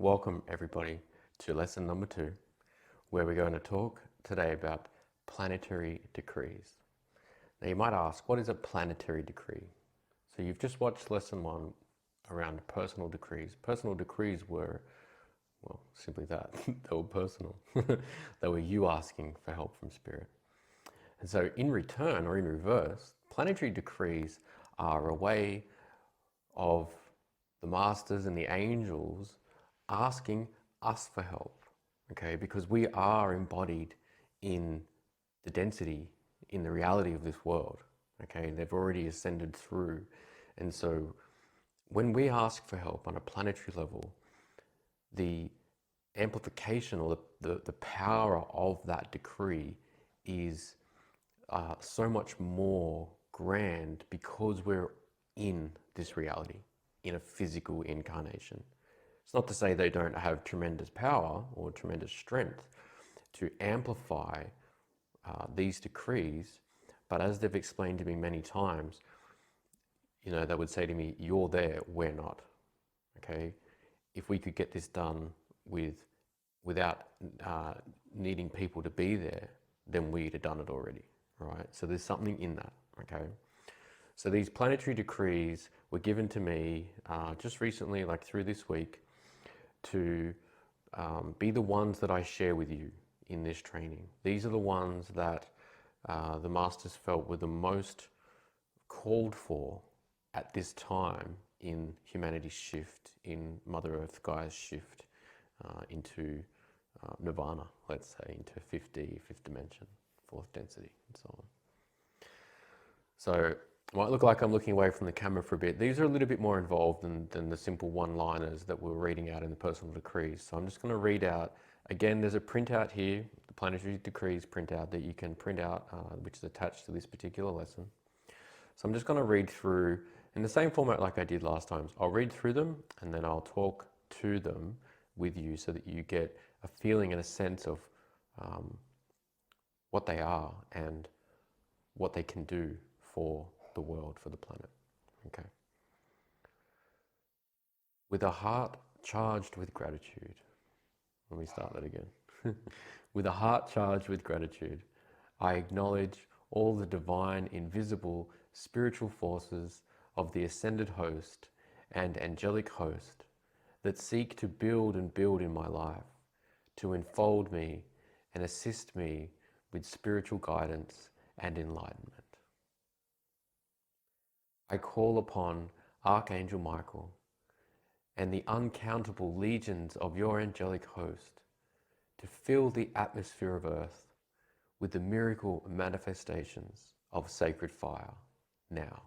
Welcome everybody to lesson number 2, where we're going to talk today about planetary decrees. Now you might ask, what is a planetary decree? So you've just watched lesson 1 around personal decrees. Personal decrees were, well, simply that. They were personal. They were you asking for help from Spirit. And so in return, or in reverse, planetary decrees are a way of the masters and the angels asking us for help, okay? Because we are embodied in the density, in the reality of this world, okay? They've already ascended through. And so when we ask for help on a planetary level, the amplification or the power of that decree is so much more grand because we're in this reality, in a physical incarnation. It's not to say they don't have tremendous power or tremendous strength to amplify these decrees, but as they've explained to me many times, you know, they would say to me, "You're there, we're not." Okay, if we could get this done without needing people to be there, then we'd have done it already, right? So there's something in that. Okay, so these planetary decrees were given to me just recently, like through this week, to be the ones that I share with you in this training. These are the ones that the masters felt were the most called for at this time in humanity's shift, in Mother Earth Gaia's shift into nirvana, let's say, into fifth dimension, fourth density, and so on. So it might look like I'm looking away from the camera for a bit. These are a little bit more involved than the simple one-liners that we're reading out in the personal decrees. So I'm just going to read out, again, there's a printout here, the planetary decrees printout that you can print out, which is attached to this particular lesson. So I'm just going to read through, in the same format like I did last time. I'll read through them and then I'll talk to them with you so that you get a feeling and a sense of what they are and what they can do for the world, for the planet. Okay. With a heart charged with gratitude. Let me start that again. With a heart charged with gratitude, I acknowledge all the divine, invisible, spiritual forces of the ascended host and angelic host that seek to build and build in my life, to enfold me and assist me with spiritual guidance and enlightenment. I call upon Archangel Michael and the uncountable legions of your angelic host to fill the atmosphere of Earth with the miracle manifestations of sacred fire now.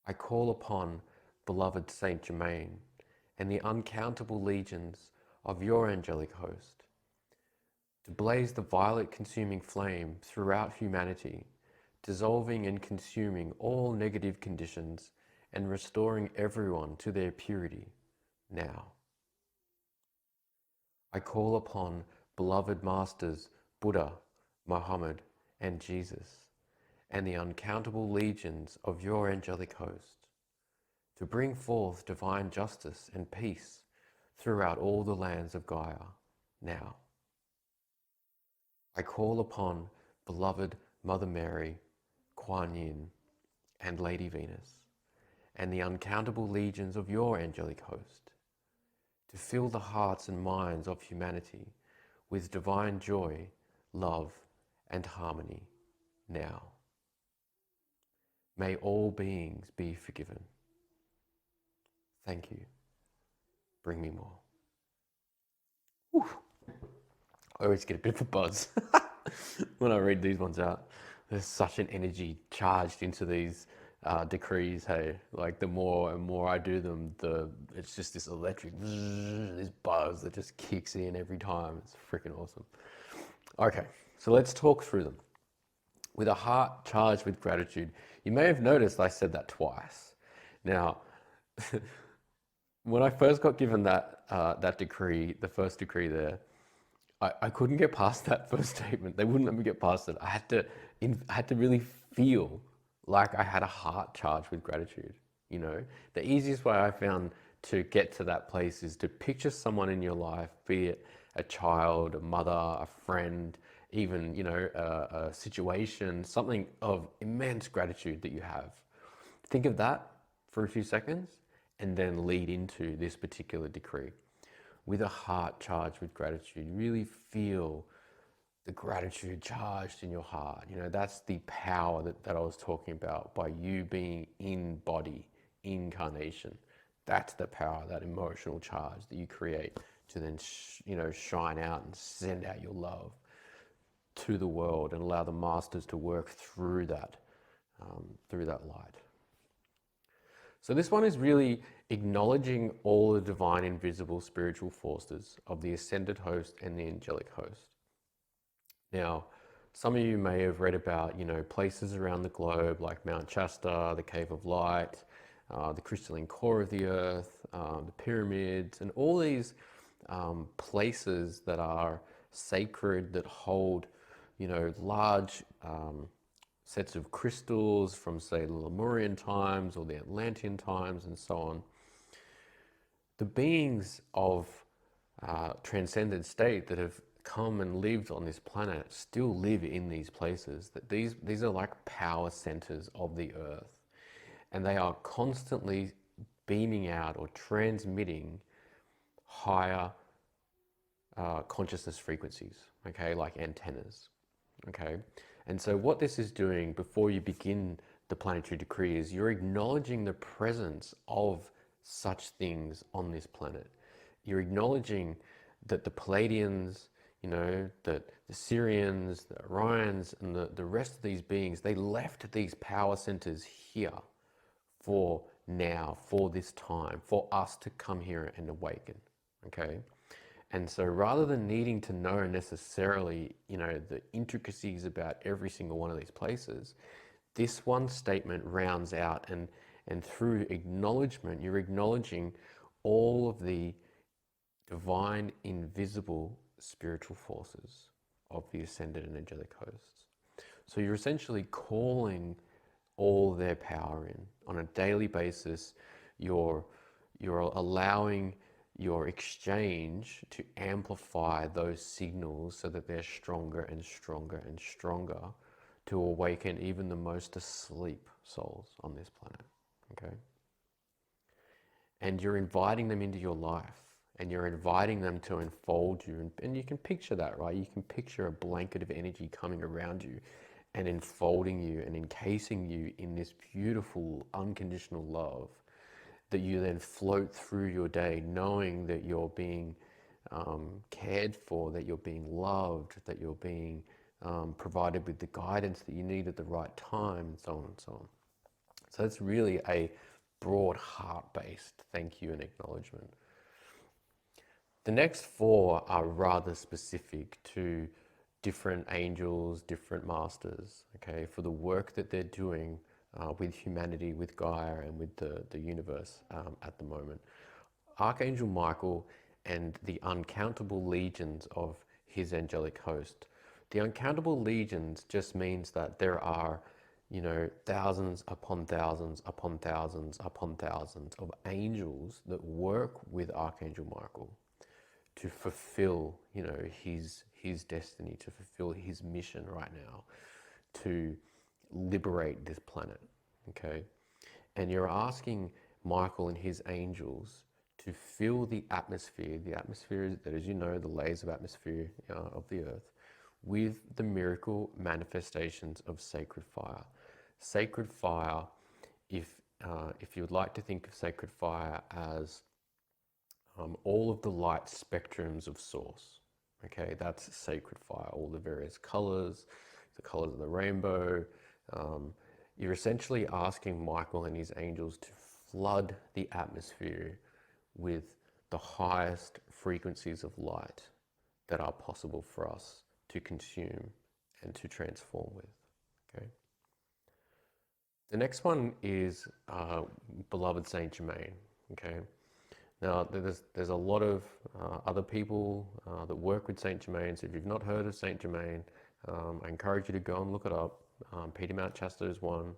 I call upon beloved Saint Germain and the uncountable legions of your angelic host to blaze the violet consuming flame throughout humanity, dissolving and consuming all negative conditions and restoring everyone to their purity now. I call upon beloved masters Buddha, Muhammad, and Jesus, and the uncountable legions of your angelic host, to bring forth divine justice and peace throughout all the lands of Gaia now. I call upon beloved Mother Mary, Kuan Yin, and Lady Venus, and the uncountable legions of your angelic host, to fill the hearts and minds of humanity with divine joy, love, and harmony now. May all beings be forgiven. Thank you. Bring me more. Whew. I always get a bit of a buzz when I read these ones out. There's such an energy charged into these decrees, hey? Like the more and more I do them, it's just this electric, this buzz that just kicks in every time. It's freaking awesome. Okay, so let's talk through them. With a heart charged with gratitude. You may have noticed I said that twice. Now, when I first got given that decree, the first decree there, I couldn't get past that first statement. They wouldn't let me get past it. I had to really feel like I had a heart charged with gratitude. You know, the easiest way I found to get to that place is to picture someone in your life, be it a child, a mother, a friend, even, a situation, something of immense gratitude that you have. Think of that for a few seconds and then lead into this particular decree with a heart charged with gratitude. Really feel the gratitude charged in your heart. That's the power that I was talking about by you being in body, incarnation. That's the power, that emotional charge that you create to then, shine out and send out your love to the world and allow the masters to work through that light. So this one is really acknowledging all the divine, invisible, spiritual forces of the ascended host and the angelic host. Now, some of you may have read about, places around the globe like Mount Shasta, the Cave of Light, the crystalline core of the earth, the pyramids, and all these places that are sacred, that hold, large sets of crystals from, say, the Lemurian times or the Atlantean times and so on. The beings of transcended state that have come and lived on this planet still live in these places. That these are like power centers of the earth, and they are constantly beaming out or transmitting higher consciousness frequencies, okay, like antennas, okay. And so what this is doing before you begin the planetary decree is you're acknowledging the presence of such things on this planet. You're acknowledging that the Palladians, that the Syrians, the Orions, and the rest of these beings, they left these power centers here for now, for this time, for us to come here and awaken, okay? And so rather than needing to know necessarily, the intricacies about every single one of these places, this one statement rounds out, and through acknowledgement, you're acknowledging all of the divine, invisible spiritual forces of the ascended and angelic hosts. So you're essentially calling all their power in on a daily basis. You're allowing your exchange to amplify those signals so that they're stronger and stronger and stronger to awaken even the most asleep souls on this planet, okay? And you're inviting them into your life, and you're inviting them to enfold you. And you can picture that, right? You can picture a blanket of energy coming around you and enfolding you and encasing you in this beautiful, unconditional love that you then float through your day knowing that you're being cared for, that you're being loved, that you're being provided with the guidance that you need at the right time, and so on and so on. So it's really a broad heart-based thank you and acknowledgement. The next four are rather specific to different angels, different masters, okay, for the work that they're doing with humanity, with Gaia, and with the universe at the moment. Archangel Michael and the uncountable legions of his angelic host. The uncountable legions just means that there are, thousands upon thousands upon thousands upon thousands of angels that work with Archangel Michael to fulfill, his destiny, to fulfill his mission right now, to liberate this planet, okay? And you're asking Michael and his angels to fill the atmosphere that, as you know, the layers of atmosphere of the earth, with the miracle manifestations of sacred fire. Sacred fire, if you would like to think of sacred fire as all of the light spectrums of source, okay, that's sacred fire, all the various colors, the colors of the rainbow. You're essentially asking Michael and his angels to flood the atmosphere with the highest frequencies of light that are possible for us to consume and to transform with, okay? The next one is beloved Saint Germain, okay? Now, there's a lot of other people that work with Saint Germain, so if you've not heard of Saint Germain, I encourage you to go and look it up. Peter Mount Shasta is one.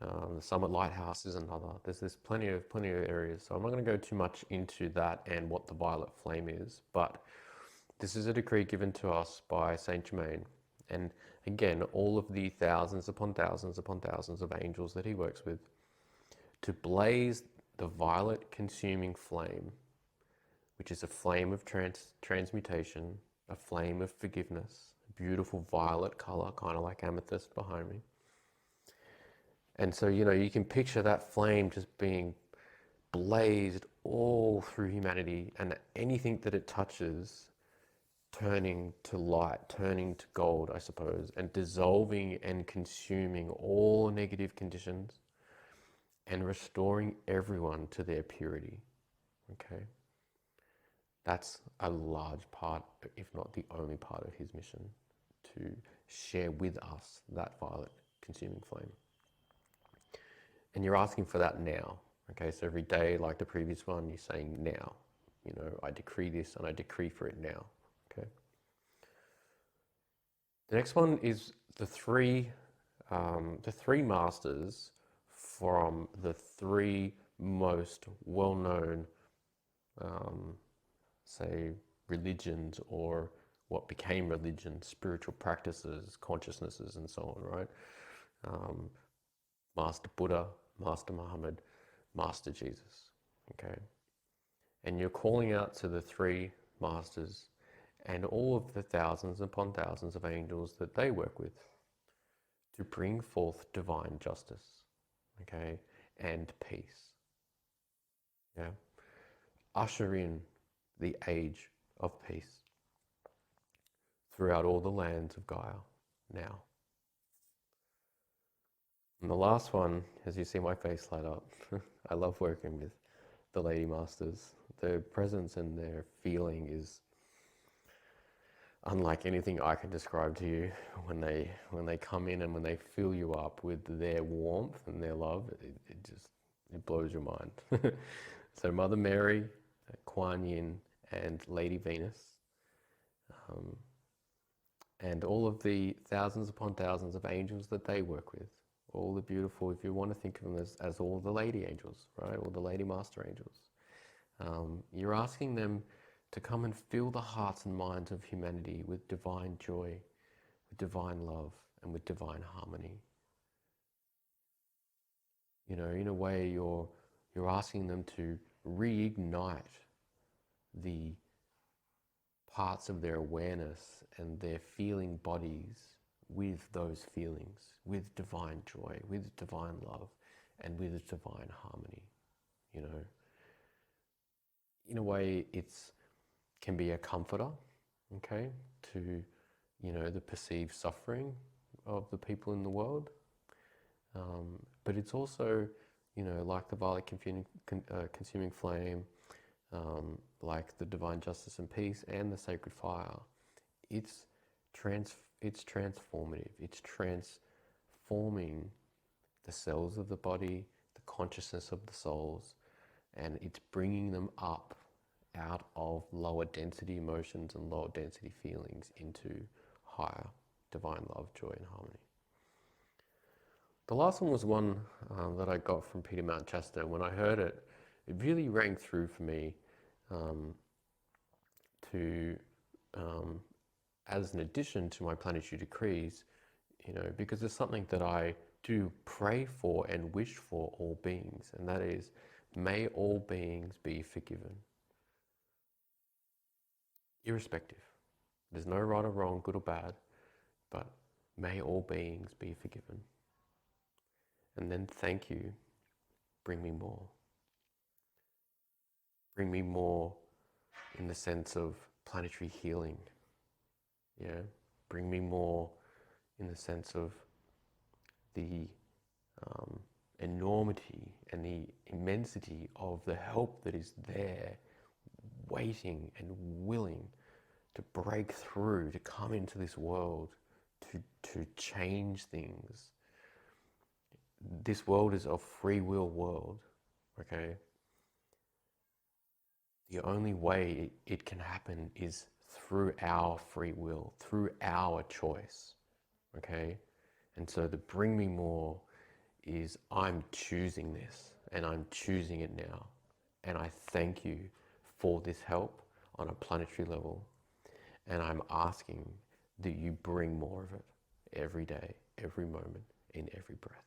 The Summit Lighthouse is another. There's plenty of areas. So I'm not going to go too much into that and what the violet flame is, but this is a decree given to us by Saint Germain. And again, all of the thousands upon thousands of angels that he works with to blaze the violet consuming flame, which is a flame of transmutation, a flame of forgiveness, a beautiful violet color, kind of like amethyst behind me. And so, you can picture that flame just being blazed all through humanity, and anything that it touches turning to light, turning to gold, I suppose, and dissolving and consuming all negative conditions and restoring everyone to their purity. Okay? That's a large part, if not the only part of his mission, to share with us that violet consuming flame. And you're asking for that now. Okay, so every day, like the previous one, you're saying now. I decree this and I decree for it now. Okay. The next one is the three masters from the three most well-known, say, religions, or what became religions, spiritual practices, consciousnesses, and so on, right? Master Buddha, Master Muhammad, Master Jesus, okay? And you're calling out to the three masters and all of the thousands upon thousands of angels that they work with to bring forth divine justice, okay, and peace, yeah? Usher in the age of peace throughout all the lands of Gaia now. And the last one, as you see my face light up, I love working with the Lady Masters. Their presence and their feeling is unlike anything I can describe to you. When they come in and when they fill you up with their warmth and their love, it blows your mind. So Mother Mary, Kuan Yin, and Lady Venus, and all of the thousands upon thousands of angels that they work with, all the beautiful, if you want to think of them as all the lady angels, right? All the lady master angels. You're asking them to come and fill the hearts and minds of humanity with divine joy, with divine love, and with divine harmony. In a way, you're asking them to reignite the parts of their awareness and their feeling bodies with those feelings, with divine joy, with divine love, and with divine harmony. In a way, it's can be a comforter, okay, to the perceived suffering of the people in the world, but it's also like the violet consuming flame, like the divine justice and peace and the sacred fire. It's transformative. It's transforming the cells of the body, the consciousness of the souls, and it's bringing them up out of lower density emotions and lower density feelings into higher divine love, joy, and harmony. The last one was one that I got from Peter Mountchester. When I heard it, it really rang through for me as an addition to my planetary decrees, because it's something that I do pray for and wish for all beings, and that is, may all beings be forgiven. Irrespective. There's no right or wrong, good or bad, but may all beings be forgiven. And then thank you, bring me more. Bring me more in the sense of planetary healing. Yeah, bring me more in the sense of the enormity and the immensity of the help that is there, waiting and willing to break through, to come into this world, to change things. This world is a free will world, okay? The only way it can happen is through our free will, through our choice, okay? And so the bring me more is I'm choosing this and I'm choosing it now. And I thank you for this help on a planetary level. And I'm asking that you bring more of it every day, every moment, in every breath.